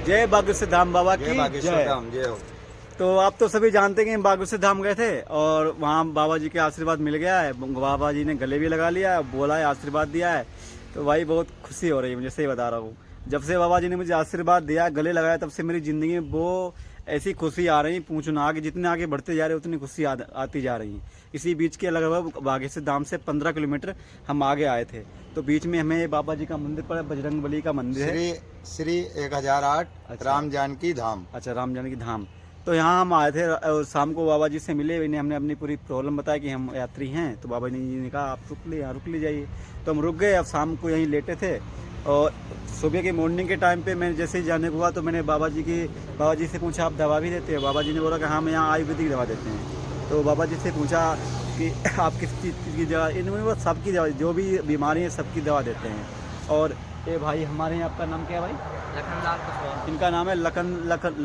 जय बागेश्वर धाम बाबा जय की बागेश्वर जय। धाम, जय हो। तो आप तो सभी जानते हैं कि हम बागेश्वर धाम गए थे और वहाँ बाबा जी के आशीर्वाद मिल गया है। बाबा जी ने गले भी लगा लिया है, बोला है, आशीर्वाद दिया है। तो भाई बहुत खुशी हो रही है मुझे, सही बता रहा हूँ। जब से बाबा जी ने मुझे आशीर्वाद दिया, गले लगाया, तब से मेरी ज़िंदगी में वो ऐसी खुशी आ रही, पूछो ना। आगे जितने आगे बढ़ते जा रहे हैं उतनी खुशी आती जा रही है। इसी बीच के लगभग बागेश्वर धाम से 15 किलोमीटर हम आगे आए थे। तो बीच में हमें बाबा जी का मंदिर पड़ा, बजरंगबली का मंदिर है, श्री 1008 अच्छा। राम जानकी धाम। अच्छा, राम जानकी धाम। तो यहाँ हम आए थे और शाम को बाबा जी से मिले। इन्हें हमने अपनी पूरी प्रॉब्लम बताया कि हम यात्री हैं। तो बाबा जी ने कहा आप रुक ले जाइए। तो हम रुक गए। अब शाम को यहीं लेटे थे और सुबह के मॉर्निंग के टाइम पे मैं जैसे ही जाने को हुआ तो मैंने बाबा जी से पूछा आप दवा भी देते हैं? बाबा जी ने बोला कि हाँ, हम यहाँ आयुर्वेदिक दवा देते हैं। तो बाबा जी से पूछा कि आप किस चीज़ की दवा? इन्होंने वो सबकी दवा, जो भी बीमारी है सबकी दवा देते हैं। और ये भाई हमारे यहाँ, आपका नाम क्या है भाई? लखनलाल कुशवाहा। इनका नाम है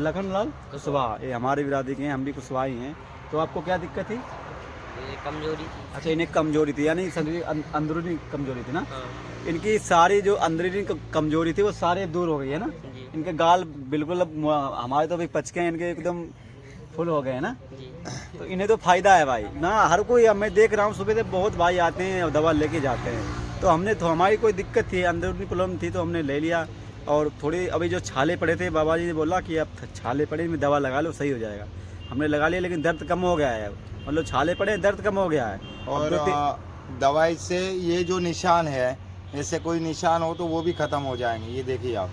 लखनलाल कुशवाहा। ये हमारे बिरादरी के हैं, हम भी कुशवाहा ही हैं। तो आपको क्या दिक्कत थी? ये कमजोरी थी। अच्छा, इन्हें कमजोरी थी, यानी शरीर अंदरूनी कमजोरी थी ना। हाँ। इनकी सारी जो अंदरूनी कमजोरी थी वो सारे दूर हो गई है ना। जी। इनके गाल बिल्कुल अब हमारे तो अभी पचके हैं, इनके एकदम फुल हो गए हैं ना। जी। तो इन्हें तो फायदा है भाई ना। हर कोई, मैं देख रहा हूँ सुबह से बहुत भाई आते हैं और दवा लेके जाते हैं। तो हमारी कोई दिक्कत थी, अंदरूनी प्रॉब्लम थी, तो हमने ले लिया। और थोड़ी अभी जो छाले पड़े थे, बाबा जी ने बोला कि अब छाले पड़े में दवा लगा लो, सही हो जाएगा। हमने लगा लिया, लेकिन दर्द कम हो गया है। मतलब छाले पड़े, दर्द कम हो गया है। और दवाई से ये जो निशान है, ऐसे कोई निशान हो तो वो भी खत्म हो जाएंगे। ये देखिए आप,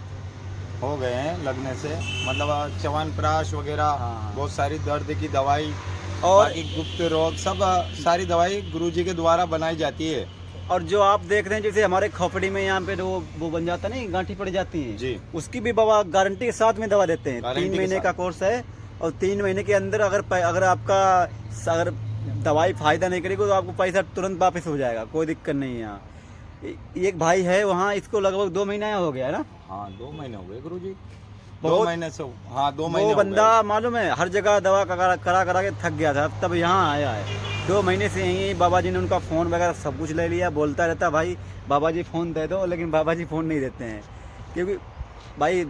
हो गए हैं लगने से, मतलब च्यवनप्राश वगैरह, हाँ। बहुत सारी दर्द की दवाई और बाकी गुप्त रोग, सब सारी दवाई गुरुजी के द्वारा बनाई जाती है। और जो आप देख रहे हैं, जैसे हमारे खोपड़ी में यहाँ पे वो बन जाता है ना, गांठी पड़ जाती है जी, उसकी भी बाबा गारंटी के साथ में दवा देते हैं। 3 महीने का कोर्स है और 3 महीने के अंदर अगर आपका अगर दवाई फायदा नहीं करेगी तो आपको पैसा तुरंत वापस हो जाएगा, कोई दिक्कत नहीं है। यहाँ एक भाई है वहाँ, इसको लगभग 2 महीना हो गया है ना। हाँ 2 महीने हो गए गुरुजी, 2 बहुत- महीने से। हाँ 2 महीने वो हो गए। बंदा मालूम है हर जगह दवा करा के थक गया था, तब यहाँ आया है। 2 महीने से यहीं बाबा जी ने उनका फ़ोन वगैरह सब कुछ ले लिया। बोलता रहता भाई बाबा जी फ़ोन दे दो, लेकिन बाबा जी फ़ोन नहीं देते हैं, क्योंकि भाई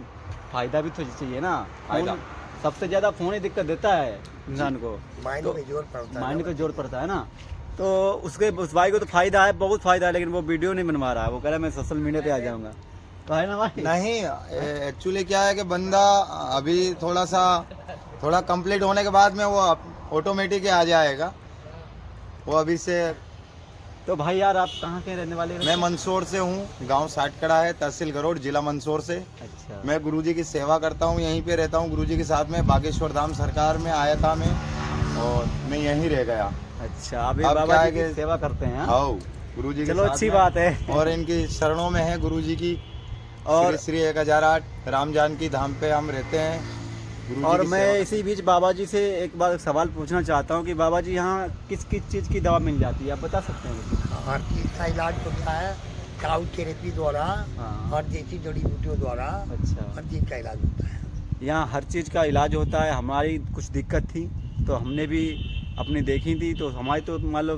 फ़ायदा भी तो चाहिए ना। फायदा सबसे ज़्यादा फ़ोन ही दिक्कत देता है इंसान को, माइंड पे जोर पड़ता है। माइंड पे जोर पड़ता है ना। तो उस भाई को तो फ़ायदा है, बहुत फ़ायदा है, लेकिन वो वीडियो नहीं बनवा रहा है। वो कह रहा है मैं सोशल मीडिया पे आ जाऊँगा, तो है ना भाई। नहीं, एक्चुअली क्या है कि बंदा अभी थोड़ा कंप्लीट होने के बाद में वो ऑटोमेटिक आ जाएगा। वो अभी से। तो भाई यार, आप कहाँ के रहने वाले हो? मैं मंदसौर से हूँ, गांव साटकड़ा है, तहसील गरोड़, जिला मंदसौर से। अच्छा। मैं गुरुजी की सेवा करता हूँ, यहीं पे रहता हूँ गुरुजी के साथ में। बागेश्वर धाम सरकार में आया था मैं, और मैं यहीं रह गया। अच्छा, अभी अब क्या बाबा है जी की कि- सेवा करते हैं। हाँ? हाँ गुरुजी के चलो, साथ अच्छी में। बात है। और इनकी शरणों में है गुरुजी की, और श्री 1008 राम जानकी धाम पे हम रहते हैं। गुरुजी और की मैं सेवा। इसी बीच बाबा जी से एक बार सवाल पूछना चाहता हूँ कि बाबा जी यहाँ किस किस चीज़ की दवा मिल जाती है, आप बता सकते हैं? हर चीज का इलाज होता है, काउ थेरेपी द्वारा हाँ। और देसी जड़ी बूटियों द्वारा अच्छा, हर चीज का इलाज होता है। यहाँ हर चीज़ का इलाज होता है। हमारी कुछ दिक्कत थी तो हमने भी अपनी देखी थी, तो हमारी तो मान लो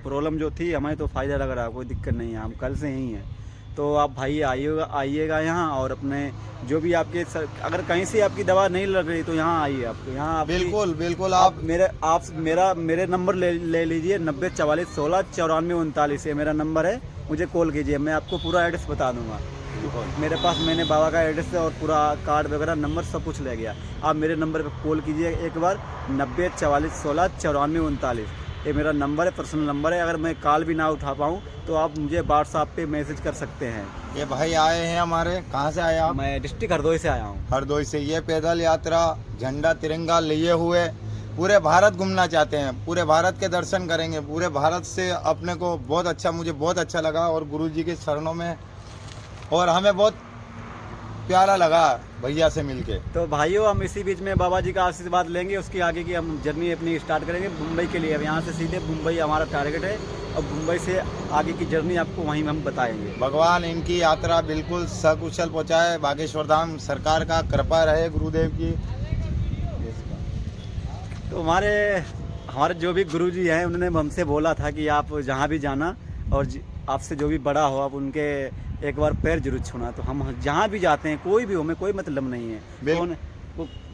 प्रॉब्लम जो थी, हमें तो फ़ायदा लग रहा है, कोई दिक्कत नहीं है। हम कल से यहीं हैं। तो आप भाई आइएगा यहाँ, और अपने जो भी आपके अगर कहीं से आपकी दवा नहीं लग रही तो यहाँ आइए। आपको यहाँ बिल्कुल बिल्कुल। आप मेरे नंबर ले लीजिए, 90 44 16 94 39, ये मेरा नंबर है। मुझे कॉल कीजिए, मैं आपको पूरा एड्रेस बता दूंगा। मेरे पास मैंने बाबा का एड्रेस और पूरा कार्ड वगैरह नंबर सब कुछ ले गया। आप मेरे नंबर पर कॉल कीजिए एक बार, 90 44 16 94 39, ये मेरा नंबर है, पर्सनल नंबर है। अगर मैं कॉल भी ना उठा पाऊँ तो आप मुझे व्हाट्सएप पे मैसेज कर सकते हैं। ये भाई आए हैं हमारे, कहाँ से आए आप? मैं डिस्ट्रिक्ट हरदोई से आया हूँ। हरदोई से। ये पैदल यात्रा झंडा तिरंगा लिए हुए पूरे भारत घूमना चाहते हैं, पूरे भारत के दर्शन करेंगे। पूरे भारत से अपने को बहुत अच्छा, मुझे बहुत अच्छा लगा, और गुरुजी के शरणों में, और हमें बहुत प्यारा लगा भैया से मिलके। तो भाइयों, हम इसी बीच में बाबा जी का आशीर्वाद लेंगे, उसकी आगे की हम जर्नी अपनी स्टार्ट करेंगे मुंबई के लिए। अब यहाँ से सीधे मुंबई हमारा टारगेट है, और मुंबई से आगे की जर्नी आपको वहीं हम बताएंगे। भगवान इनकी यात्रा बिल्कुल सकुशल पहुँचाए। बागेश्वर धाम सरकार का कृपा रहे, गुरुदेव की। तो हमारे जो भी गुरुजी हैं, उन्होंने हमसे बोला था कि आप जहाँ भी जाना और आपसे जो भी बड़ा हो, आप उनके एक बार पैर जरूर छूना। तो हम जहाँ भी जाते हैं, कोई भी हो, हमें कोई मतलब नहीं है। बिल्कुल।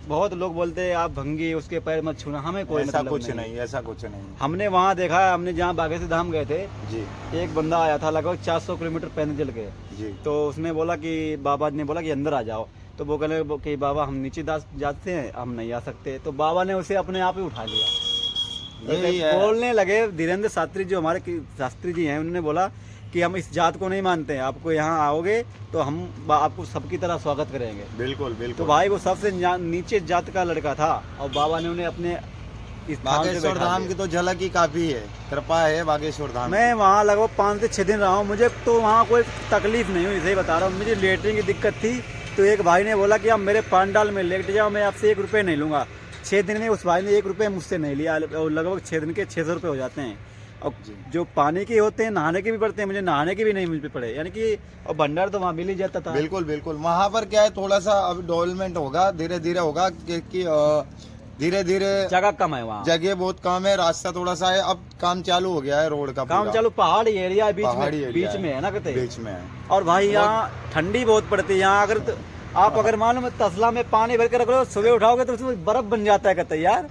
बहुत लोग बोलते हैं आप भंगी, उसके पैर मत छूना, हमें कोई ऐसा मतलब कुछ नहीं, ऐसा कुछ नहीं। हमने वहाँ देखा है, हमने जहाँ बागेश्वर धाम गए थे, जी एक बंदा आया था लगभग 400 किलोमीटर पैदल चल के। जी। तो उसने बोला कि बाबा ने बोला कि अंदर आ जाओ। तो वो कहने कि बाबा हम नीचे जाते हैं, हम नहीं आ सकते। तो बाबा ने उसे अपने आप ही उठा लिया। यही है। बोलने लगे, धीरेन्द्र शास्त्री जो हमारे शास्त्री जी हैं, उन्होंने बोला कि हम इस जात को नहीं मानते हैं, आपको यहाँ आओगे तो हम आपको सबकी तरह स्वागत करेंगे। बिल्कुल तो बिल्कुल। भाई वो सबसे नीचे जात का लड़का था और बाबा ने उन्हें अपने इस धाम पे बागेश्वर बैठा धाम दिया। की तो झलक ही काफी है, कृपा है बागेश्वर धाम मैं वहाँ लगभग 5 से 6 दिन रहा हूँ, मुझे तो वहाँ कोई तकलीफ नहीं हुई, सही बता रहा हूँ। मुझे लेटरिन की दिक्कत थी, तो एक भाई ने बोला कि आप मेरे पांडाल में लेट जाओ, मैं आपसे 1 रुपये नहीं लूँगा। 6 दिन में उस भाई ने 1 रुपये मुझसे नहीं लिया, और लगभग 6 दिन के 600 रुपये हो जाते हैं। और जो पानी के होते हैं, नहाने के भी पड़ते हैं, मुझे नहाने के भी नहीं मिल पड़े, यानी कि और भंडार तो वहाँ मिल ही जाता था। बिल्कुल बिल्कुल। वहाँ पर क्या है, थोड़ा सा अब डेवलपमेंट होगा, धीरे धीरे होगा, क्योंकि धीरे धीरे जगह कम है वहाँ, जगह बहुत कम है, रास्ता थोड़ा सा है। अब काम चालू हो गया है रोड का, काम पूरा। चालू, पहाड़ी एरिया है, पहाड़ी एरिया बीच में है ना कहते। बीच में है। और भाई यहाँ ठंडी बहुत पड़ती है यहाँ। अगर आप अगर मालूम तसला में पानी भर के रख लो, सुबह उठाओगे तो उसमें बर्फ बन जाता है कतई यार।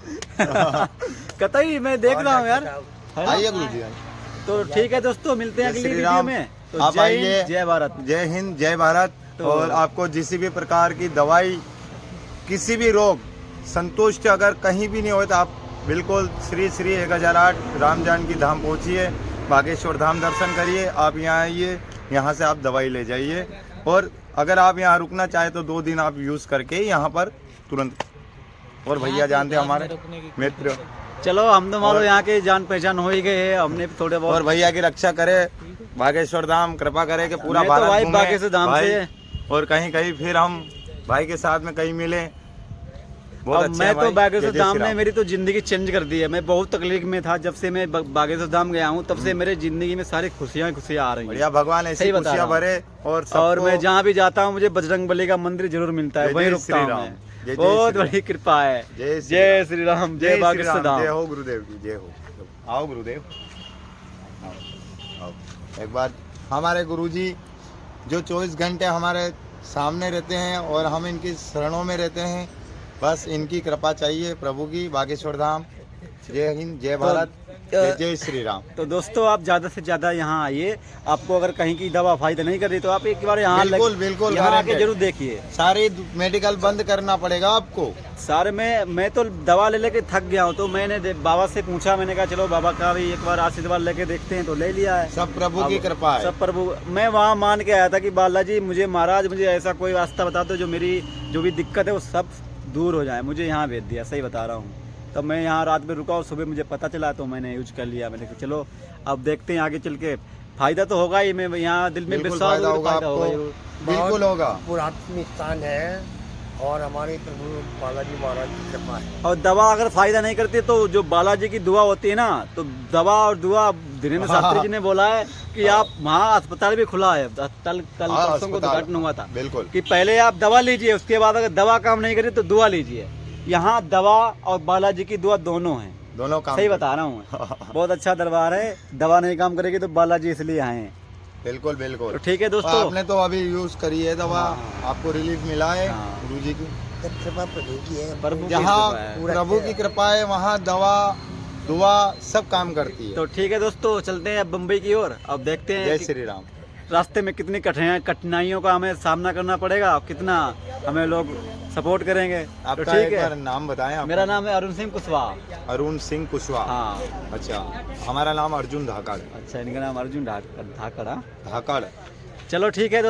कतई मैं देख रहा हूँ यार, है ना? आइए गुरु जी। तो ठीक है दोस्तों, मिलते हैं जय अगली श्री वीडियो राम। में। तो आप जय आइए। हिंद, जय भारत। जय हिंद, जय भारत। और आपको किसी भी प्रकार की दवाई, किसी भी रोग संतुष्ट अगर कहीं भी नहीं हो, तो आप बिल्कुल श्री श्री 1008 राम जानकी धाम पहुंचिए, बागेश्वर धाम दर्शन करिए। आप यहाँ आइए, यहाँ से आप दवाई ले जाइए। और अगर आप यहाँ रुकना चाहे तो 2 दिन आप यूज़ करके यहाँ पर तुरंत। और भैया जानते हैं हमारे मित्र, चलो हम तो मानो यहाँ के जान पहचान हो ही गए हैं, हमने भी थोड़े बहुत। और भैया की रक्षा करे बागेश्वर धाम, कृपा करे कि पूरा मैं तो भारत भाई घूमे बागेश्वर धाम भाई। से। और कहीं कहीं फिर हम भाई के साथ में कहीं मिले। बहुत अब अच्छे मैं हैं तो भाई। बागेश्वर जय धाम श्री ने राम। मेरी तो जिंदगी चेंज कर दी है। मैं बहुत तकलीफ में था, जब से मैं बागेश्वर धाम गया हूँ तब से मेरे जिंदगी में सारी खुशियाँ आ रही हैं। बढ़िया, भगवान ऐसी सही बता खुशियां रहा हूँ। भरे। और मैं जहाँ भी जाता हूँ मुझे बजरंग बली का मंदिर जरूर मिलता है, जय वहीं जय रुकता श्री हूँ राम। मैं। जय जय बहुत श्री राम। बड़ी कृपा है। जय श्री जय राम। श्री राम, जय श्री बागेश्वर राम। धाम। जय हो गुरुदेव की, जय हो। आओ गुरुदेव, आओ। एक बार हमारे गुरुजी जो 24 घंटे हमारे सामने रहते हैं और हम इनकी शरणों में रहते हैं, बस इनकी कृपा चाहिए प्रभु की। बागेश्वर धाम। जय हिंद, जय भारत, जय जय श्री राम। तो दोस्तों आप ज़्यादा से ज़्यादा यहाँ आइए। आपको अगर कहीं की दवा फायदा नहीं कर रही तो आप एक बार यहाँ बिल्कुल यहाँ आके guaranteed। जरूर देखिए। सारी मेडिकल बंद करना पड़ेगा आपको। सारे मैं तो दवा ले लेके थक गया हूँ, तो मैंने बाबा से पूछा, मैंने कहा चलो बाबा का भी एक बार आशीर्वाद लेके देखते हैं, तो ले लिया है। सब प्रभु की अब कृपा है। सब प्रभु। मैं वहाँ मान के आया था कि बालाजी मुझे महाराज मुझे ऐसा कोई रास्ता बता दो जो मेरी जो भी दिक्कत है वो सब दूर हो जाए। मुझे यहाँ भेज दिया, सही बता रहा हूँ। तब मैं यहाँ रात में रुका और सुबह मुझे पता चला तो मैंने यूज कर लिया। मैंने कहा चलो अब देखते हैं आगे चल के फायदा तो होगा ही। मैं यहाँ दिल में बिल्कुल विश्वास फायदा होगा फायदा होगा आपको। जरूर। बिल्कुल होगा। पुरातन स्थान है और हमारे प्रभु बालाजी महाराज की कृपा है। और दवा अगर फायदा नहीं करती तो जो बालाजी की दुआ होती है ना, तो दवा और दुआ धीरेन्द्र शास्त्री जी ने बोला है कि आप वहाँ अस्पताल भी खुला है। कल परसों को उद्घाटन हुआ था बिल्कुल कि पहले आप दवा लीजिए, उसके बाद अगर दवा काम नहीं करे तो दुआ लीजिए। यहाँ दवा और बालाजी की दुआ दोनों हैं। दोनों काम। सही बता रहा हूँ मैं। बहुत अच्छा दरबार है। दवा नहीं काम करेगी तो बालाजी इसलिए आए हैं। बिल्कुल बिल्कुल। तो ठीक है दोस्तों, आपने तो अभी यूज करी है दवा, आपको रिलीफ मिला है हाँ। गुरु जी की। कृपा प्रभु की है। प्रभु की जहाँ कृपा है। प्रभु की कृपा है वहाँ दवा दुआ सब काम करती है। तो ठीक है दोस्तों, चलते हैं अब बम्बई की ओर। अब देखते हैं जय कि श्री राम। रास्ते में कितनी कठिनाइयों का हमें सामना करना पड़ेगा और कितना हमें लोग सपोर्ट करेंगे। तो आपका ठीक एक है, बार नाम बताएं आप। मेरा नाम है अरुण सिंह कुशवाहा। अरुण सिंह कुशवाहा। हाँ अच्छा, हमारा नाम अर्जुन धाकड़। अच्छा, इनका नाम अर्जुन धाकड़। धाकड़। चलो ठीक है दोस्तों।